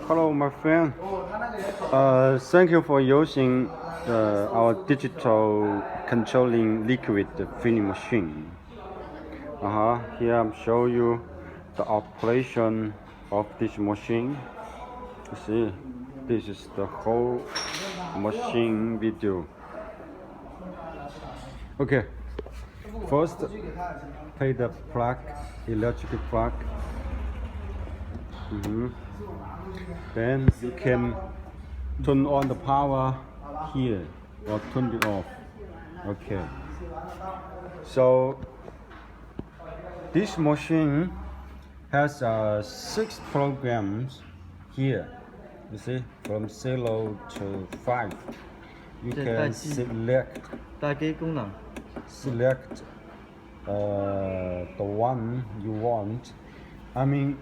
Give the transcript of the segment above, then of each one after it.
Hello, my friend. Thank you for using our digital controlling liquid filling machine. Here I'm showing you the operation of this machine. You see, this is the whole machine video. Okay, first take the plug, electric plug. Then you can turn on the power here or turn it off. Okay. So this machine has 6 programs here. You see, from 0 to 5. You can select the one you want. I mean,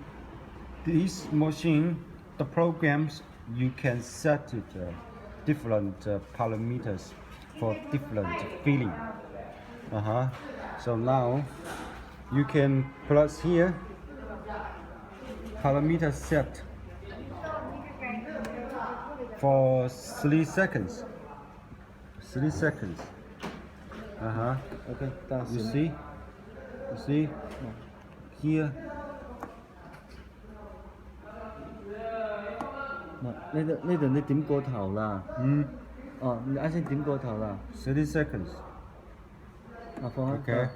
this machine, the programs, you can set it different parameters for different filling. So now you can press here, parameter set for 3 seconds. 3 seconds. Okay, You see here. 呢度你點過頭啦？你啱先點過頭啦？30 seconds. 放喺 Okay,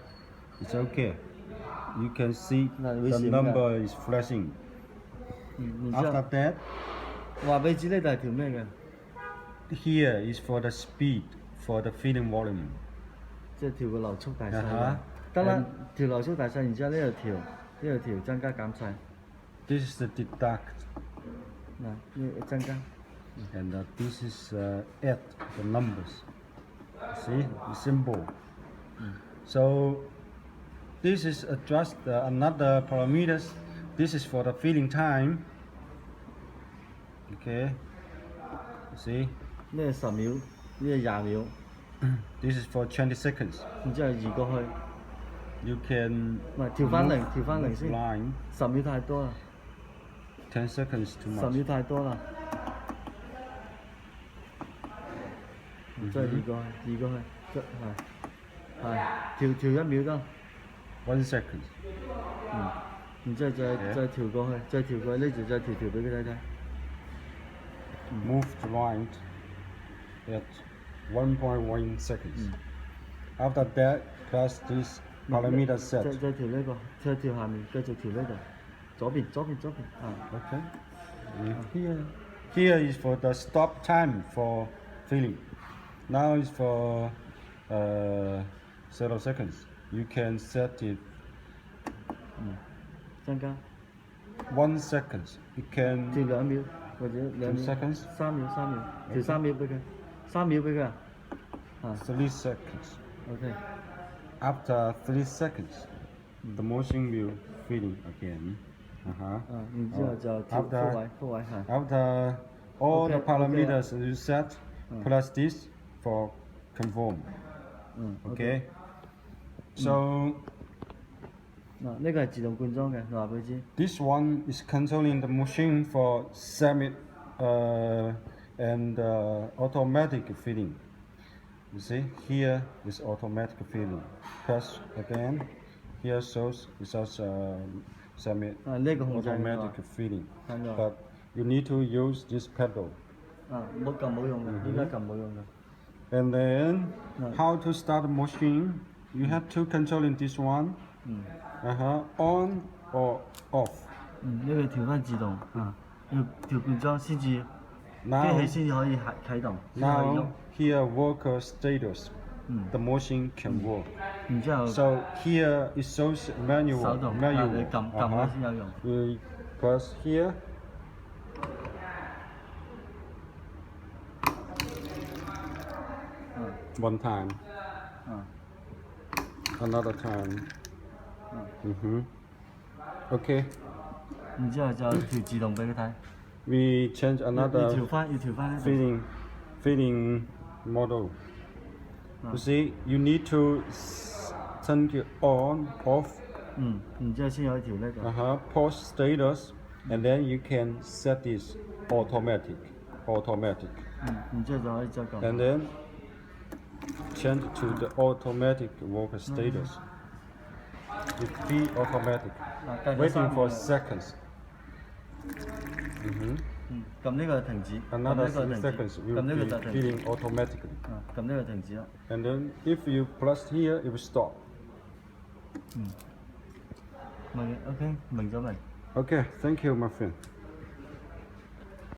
it's okay. You can see the number is flashing. After that, 話俾你知呢度係條咩嘅？ here is for the speed, for the filling volume. 即係調個流速大細。得啦，調流速大細，然之後呢度調增加減細。This is the deduct. 呢增加。And this is add the numbers. See, it's simple. So this is adjust another parameters. This is for the filling time. Okay. See. 呢係10秒，呢係20秒。This is for 20 seconds. 然之後移過去。You can 唔係調翻零先。10秒太多啦。10 seconds too much. 10秒太多啦。再移過去，調1秒得。1 second. 然之後再調過去，呢度再調俾佢睇睇。Move to right at 1.1 seconds. After that, press this parameter set. 再調呢個，再調下面，繼續調呢度。左邊。Okay. Here is for the stop time for filling. Now is for 0 seconds. You can set it. 增加。1 second. You can 調2秒或者2秒。2 seconds. 3秒，調3秒俾佢，3秒俾佢。3 seconds. Okay. After 3 seconds, the machine will filling again. 然之後就調復位。After all the parameters you set, plus this for conform. Okay. So 呢個係自動灌裝嘅，話俾你知。This one is controlling the machine for semi and automatic filling. You see, here is automatic filling. Press again. Here shows it's also semi-automatic filling. But you need to use this pedal. 冇撳冇用嘅，依家撳冇用嘅。And then how to start the machine? You have to controlling this one. On or off. 呢個調翻自動要調灌裝先至，機器先至可以啟動。Now here worker status. The machine can work. 然之後 So here it shows manual. 手動，你撳佢先有用。We press here. One time. Another time. Okay. 然之後就調自動俾佢睇。We change 要 another 調翻呢度。 filling model. You see, you need to turn it on, off. 然之後先可以調呢個。Pause status. and then you can set this automatic. 然之後就可以再撳。 And then change to the automatic work status. It be automatic. 計咗 Waiting 3 for 秒。 seconds. 撳呢個停止。 Another 撳呢個 3 停止。 seconds 撳 will 呢個 be 就停止。 filling automatically. 撳呢個停止啦。 And then if you press here, it will stop. 明嘅 ，OK，明咗未？ Okay, thank you, my friend.